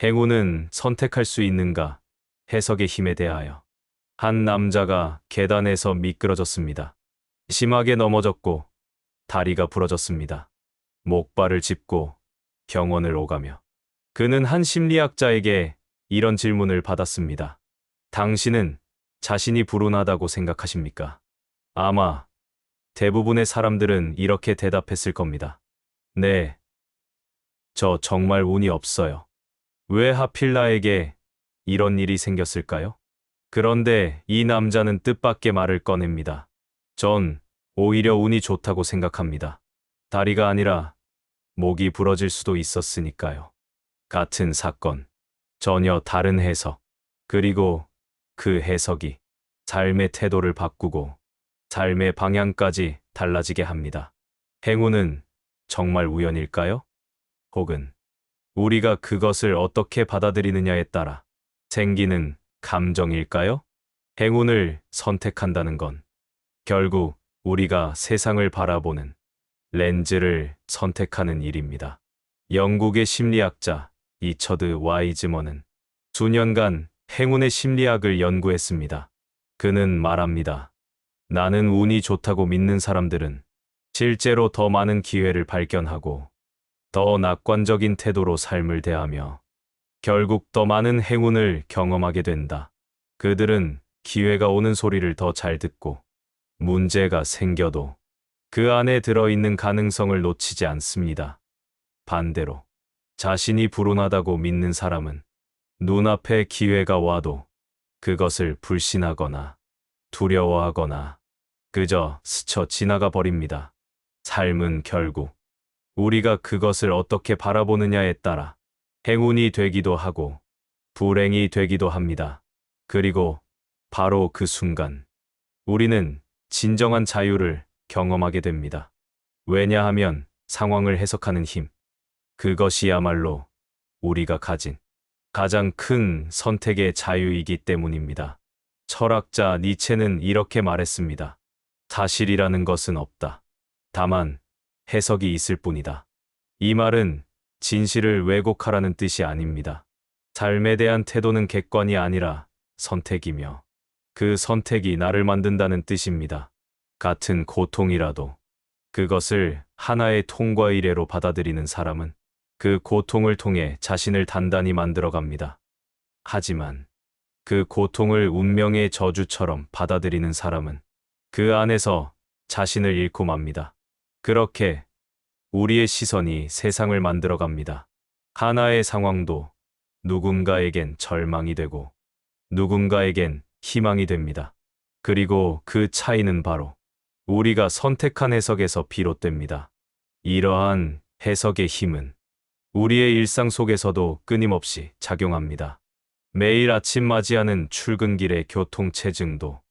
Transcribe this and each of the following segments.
행운은 선택할 수 있는가? 해석의 힘에 대하여. 한 남자가 계단에서 미끄러졌습니다. 심하게 넘어졌고 다리가 부러졌습니다. 목발을 짚고 병원을 오가며 그는 한 심리학자에게 이런 질문을 받았습니다. 당신은 자신이 불운하다고 생각하십니까? 아마 대부분의 사람들은 이렇게 대답했을 겁니다. 네, 저 정말 운이 없어요. 왜 하필 나에게 이런 일이 생겼을까요? 그런데 이 남자는 뜻밖의 말을 꺼냅니다. 전 오히려 운이 좋다고 생각합니다. 다리가 아니라 목이 부러질 수도 있었으니까요. 같은 사건, 전혀 다른 해석. 그리고 그 해석이 삶의 태도를 바꾸고 삶의 방향까지 달라지게 합니다. 행운은 정말 우연일까요? 혹은 우리가 그것을 어떻게 받아들이느냐에 따라 생기는 감정일까요? 행운을 선택한다는 건 결국 우리가 세상을 바라보는 렌즈를 선택하는 일입니다. 영국의 심리학자 리처드 와이즈먼은 수년간 행운의 심리학을 연구했습니다. 그는 말합니다. 나는 운이 좋다고 믿는 사람들은 실제로 더 많은 기회를 발견하고 더 낙관적인 태도로 삶을 대하며 결국 더 많은 행운을 경험하게 된다. 그들은 기회가 오는 소리를 더 잘 듣고 문제가 생겨도 그 안에 들어있는 가능성을 놓치지 않습니다. 반대로 자신이 불운하다고 믿는 사람은 눈앞에 기회가 와도 그것을 불신하거나 두려워하거나 그저 스쳐 지나가 버립니다. 삶은 결국 우리가 그것을 어떻게 바라보느냐에 따라 행운이 되기도 하고 불행이 되기도 합니다. 그리고 바로 그 순간 우리는 진정한 자유를 경험하게 됩니다. 왜냐하면 상황을 해석하는 힘, 그것이야말로 우리가 가진 가장 큰 선택의 자유이기 때문입니다. 철학자 니체는 이렇게 말했습니다. 사실이라는 것은 없다. 다만 해석이 있을 뿐이다. 이 말은 진실을 왜곡하라는 뜻이 아닙니다. 삶에 대한 태도는 객관이 아니라 선택이며 그 선택이 나를 만든다는 뜻입니다. 같은 고통이라도 그것을 하나의 통과 이래로 받아들이는 사람은 그 고통을 통해 자신을 단단히 만들어갑니다. 하지만 그 고통을 운명의 저주처럼 받아들이는 사람은 그 안에서 자신을 잃고 맙니다. 그렇게 우리의 시선이 세상을 만들어갑니다. 하나의 상황도 누군가에겐 절망이 되고 누군가에겐 희망이 됩니다. 그리고 그 차이는 바로 우리가 선택한 해석에서 비롯됩니다. 이러한 해석의 힘은 우리의 일상 속에서도 끊임없이 작용합니다. 매일 아침 맞이하는 출근길의 교통체증도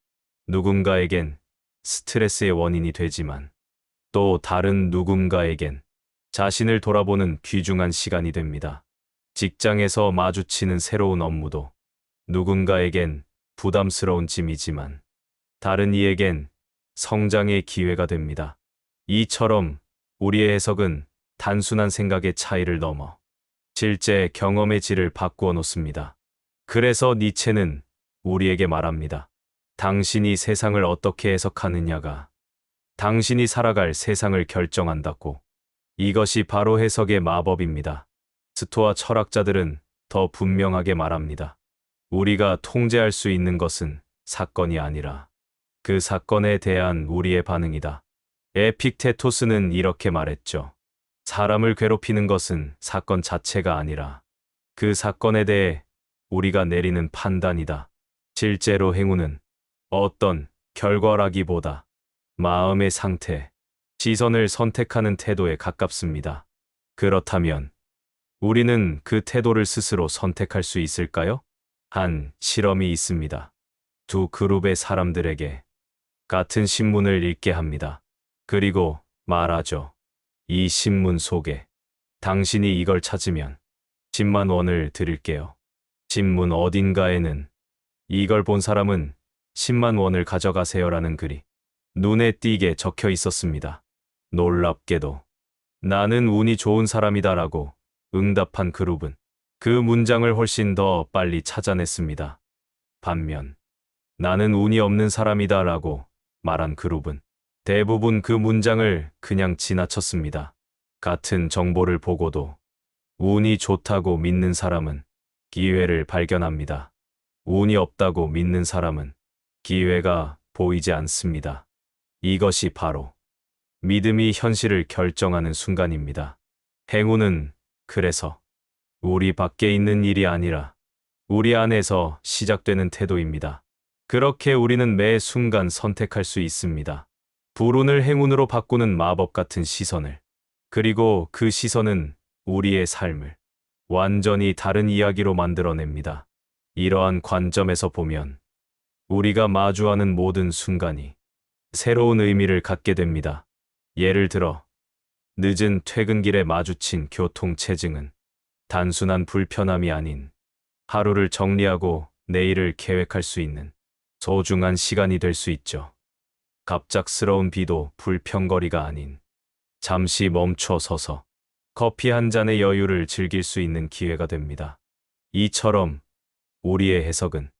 누군가에겐 스트레스의 원인이 되지만 또 다른 누군가에겐 자신을 돌아보는 귀중한 시간이 됩니다. 직장에서 마주치는 새로운 업무도 누군가에겐 부담스러운 짐이지만 다른 이에겐 성장의 기회가 됩니다. 이처럼 우리의 해석은 단순한 생각의 차이를 넘어 실제 경험의 질을 바꾸어 놓습니다. 그래서 니체는 우리에게 말합니다. 당신이 세상을 어떻게 해석하느냐가 당신이 살아갈 세상을 결정한다고. 이것이 바로 해석의 마법입니다. 스토아 철학자들은 더 분명하게 말합니다. 우리가 통제할 수 있는 것은 사건이 아니라 그 사건에 대한 우리의 반응이다. 에픽테토스는 이렇게 말했죠. 사람을 괴롭히는 것은 사건 자체가 아니라 그 사건에 대해 우리가 내리는 판단이다. 실제로 행운은 어떤 결과라기보다 마음의 상태, 시선을 선택하는 태도에 가깝습니다. 그렇다면 우리는 그 태도를 스스로 선택할 수 있을까요? 한 실험이 있습니다. 두 그룹의 사람들에게 같은 신문을 읽게 합니다. 그리고 말하죠. 이 신문 속에 당신이 이걸 찾으면 10만 원을 드릴게요. 신문 어딘가에는 이걸 본 사람은 10만 원을 가져가세요라는 글이 눈에 띄게 적혀 있었습니다. 놀랍게도 나는 운이 좋은 사람이다라고 응답한 그룹은 그 문장을 훨씬 더 빨리 찾아냈습니다. 반면 나는 운이 없는 사람이다 라고 말한 그룹은 대부분 그 문장을 그냥 지나쳤습니다. 같은 정보를 보고도 운이 좋다고 믿는 사람은 기회를 발견합니다. 운이 없다고 믿는 사람은 기회가 보이지 않습니다. 이것이 바로 믿음이 현실을 결정하는 순간입니다. 행운은 그래서 우리 밖에 있는 일이 아니라 우리 안에서 시작되는 태도입니다. 그렇게 우리는 매 순간 선택할 수 있습니다. 불운을 행운으로 바꾸는 마법 같은 시선을. 그리고 그 시선은 우리의 삶을 완전히 다른 이야기로 만들어냅니다. 이러한 관점에서 보면 우리가 마주하는 모든 순간이 새로운 의미를 갖게 됩니다. 예를 들어 늦은 퇴근길에 마주친 교통체증은 단순한 불편함이 아닌 하루를 정리하고 내일을 계획할 수 있는 소중한 시간이 될 수 있죠. 갑작스러운 비도 불평거리가 아닌 잠시 멈춰 서서 커피 한 잔의 여유를 즐길 수 있는 기회가 됩니다. 이처럼 우리의 해석은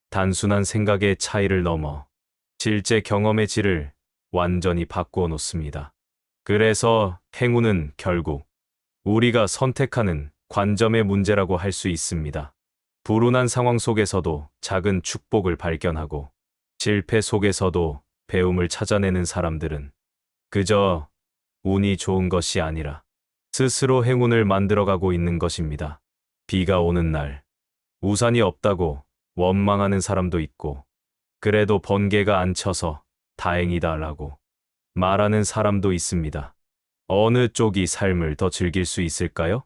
단순한 생각의 차이를 넘어 실제 경험의 질을 완전히 바꾸어 놓습니다. 그래서 행운은 결국 우리가 선택하는 관점의 문제라고 할 수 있습니다. 불운한 상황 속에서도 작은 축복을 발견하고 실패 속에서도 배움을 찾아내는 사람들은 그저 운이 좋은 것이 아니라 스스로 행운을 만들어가고 있는 것입니다. 비가 오는 날, 우산이 없다고 원망하는 사람도 있고, 그래도 번개가 안 쳐서 다행이다라고 말하는 사람도 있습니다. 어느 쪽이 삶을 더 즐길 수 있을까요?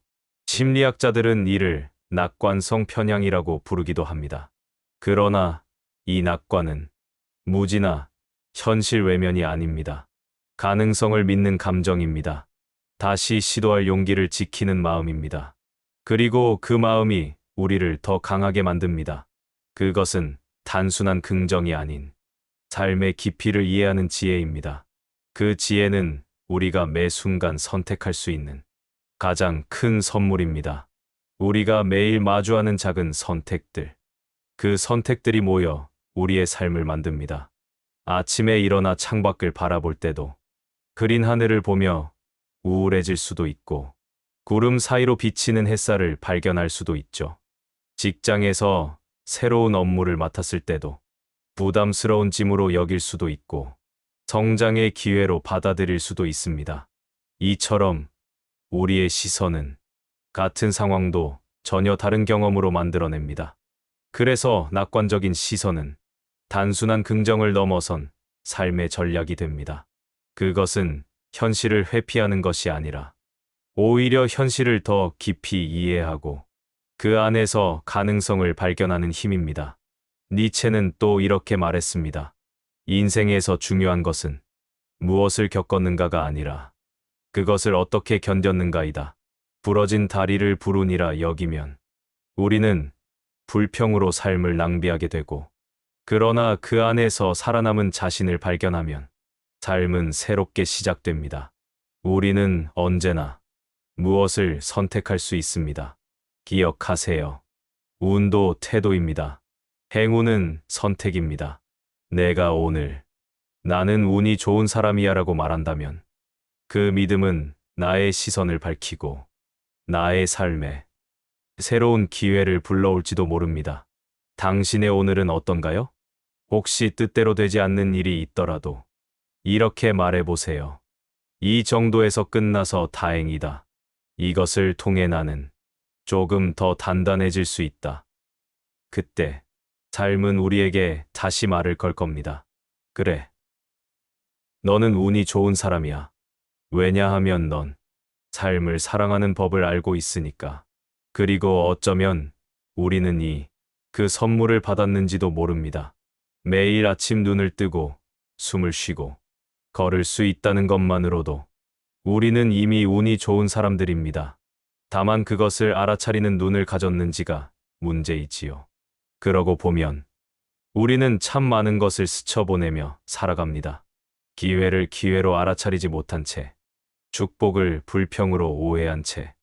심리학자들은 이를 낙관성 편향이라고 부르기도 합니다. 그러나 이 낙관은 무지나 현실 외면이 아닙니다. 가능성을 믿는 감정입니다. 다시 시도할 용기를 지키는 마음입니다. 그리고 그 마음이 우리를 더 강하게 만듭니다. 그것은 단순한 긍정이 아닌 삶의 깊이를 이해하는 지혜입니다. 그 지혜는 우리가 매 순간 선택할 수 있는 가장 큰 선물입니다. 우리가 매일 마주하는 작은 선택들, 그 선택들이 모여 우리의 삶을 만듭니다. 아침에 일어나 창밖을 바라볼 때도 그린 하늘을 보며 우울해질 수도 있고 구름 사이로 비치는 햇살을 발견할 수도 있죠. 직장에서 새로운 업무를 맡았을 때도 부담스러운 짐으로 여길 수도 있고 성장의 기회로 받아들일 수도 있습니다. 이처럼 우리의 시선은 같은 상황도 전혀 다른 경험으로 만들어냅니다. 그래서 낙관적인 시선은 단순한 긍정을 넘어선 삶의 전략이 됩니다. 그것은 현실을 회피하는 것이 아니라 오히려 현실을 더 깊이 이해하고 그 안에서 가능성을 발견하는 힘입니다. 니체는 또 이렇게 말했습니다. 인생에서 중요한 것은 무엇을 겪었는가가 아니라 그것을 어떻게 견뎠는가이다. 부러진 다리를 불운이라 여기면 우리는 불평으로 삶을 낭비하게 되고, 그러나 그 안에서 살아남은 자신을 발견하면 삶은 새롭게 시작됩니다. 우리는 언제나 무엇을 선택할 수 있습니다. 기억하세요. 운도 태도입니다. 행운은 선택입니다. 내가 오늘 나는 운이 좋은 사람이야 라고 말한다면 그 믿음은 나의 시선을 밝히고 나의 삶에 새로운 기회를 불러올지도 모릅니다. 당신의 오늘은 어떤가요? 혹시 뜻대로 되지 않는 일이 있더라도 이렇게 말해보세요. 이 정도에서 끝나서 다행이다. 이것을 통해 나는 조금 더 단단해질 수 있다. 그때 삶은 우리에게 다시 말을 걸 겁니다. 그래. 너는 운이 좋은 사람이야. 왜냐하면 넌 삶을 사랑하는 법을 알고 있으니까. 그리고 어쩌면 우리는 그 선물을 받았는지도 모릅니다. 매일 아침 눈을 뜨고 숨을 쉬고 걸을 수 있다는 것만으로도 우리는 이미 운이 좋은 사람들입니다. 다만 그것을 알아차리는 눈을 가졌는지가 문제이지요. 그러고 보면 우리는 참 많은 것을 스쳐보내며 살아갑니다. 기회를 기회로 알아차리지 못한 채, 축복을 불평으로 오해한 채,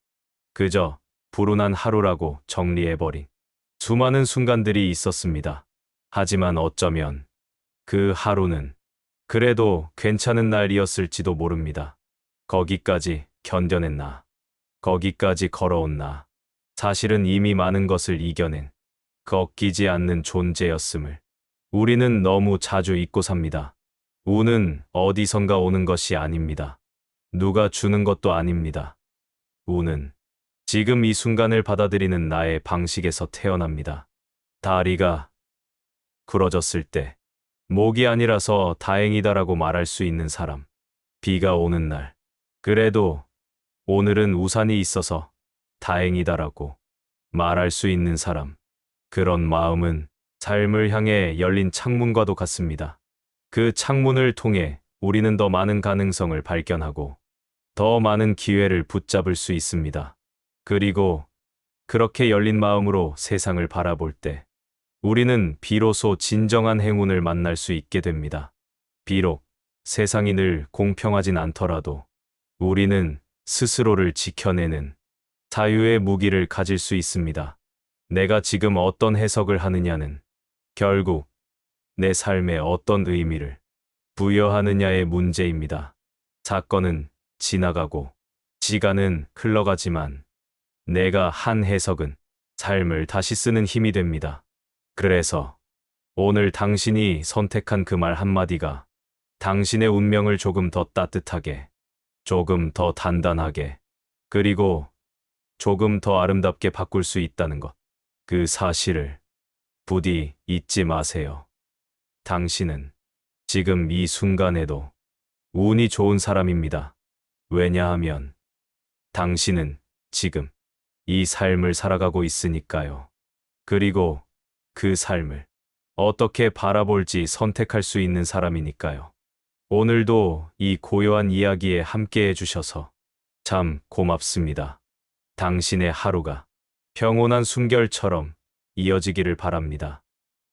그저 불운한 하루라고 정리해버린 수많은 순간들이 있었습니다. 하지만 어쩌면 그 하루는 그래도 괜찮은 날이었을지도 모릅니다. 거기까지 견뎌낸 나, 거기까지 걸어온 나, 사실은 이미 많은 것을 이겨낸 꺾이지 않는 존재였음을 우리는 너무 자주 잊고 삽니다. 운은 어디선가 오는 것이 아닙니다. 누가 주는 것도 아닙니다. 운은 지금 이 순간을 받아들이는 나의 방식에서 태어납니다. 다리가 부러졌을 때 목이 아니라서 다행이다라고 말할 수 있는 사람. 비가 오는 날, 그래도 오늘은 우산이 있어서 다행이다라고 말할 수 있는 사람. 그런 마음은 삶을 향해 열린 창문과도 같습니다. 그 창문을 통해 우리는 더 많은 가능성을 발견하고 더 많은 기회를 붙잡을 수 있습니다. 그리고 그렇게 열린 마음으로 세상을 바라볼 때 우리는 비로소 진정한 행운을 만날 수 있게 됩니다. 비록 세상이 늘 공평하진 않더라도 우리는 스스로를 지켜내는 자유의 무기를 가질 수 있습니다. 내가 지금 어떤 해석을 하느냐는 결국 내 삶에 어떤 의미를 부여하느냐의 문제입니다. 사건은 지나가고 시간은 흘러가지만 내가 한 해석은 삶을 다시 쓰는 힘이 됩니다. 그래서 오늘 당신이 선택한 그 말 한마디가 당신의 운명을 조금 더 따뜻하게, 조금 더 단단하게, 그리고 조금 더 아름답게 바꿀 수 있다는 것. 그 사실을 부디 잊지 마세요. 당신은 지금 이 순간에도 운이 좋은 사람입니다. 왜냐하면 당신은 지금 이 삶을 살아가고 있으니까요. 그리고 그 삶을 어떻게 바라볼지 선택할 수 있는 사람이니까요. 오늘도 이 고요한 이야기에 함께 해주셔서 참 고맙습니다. 당신의 하루가 평온한 숨결처럼 이어지기를 바랍니다.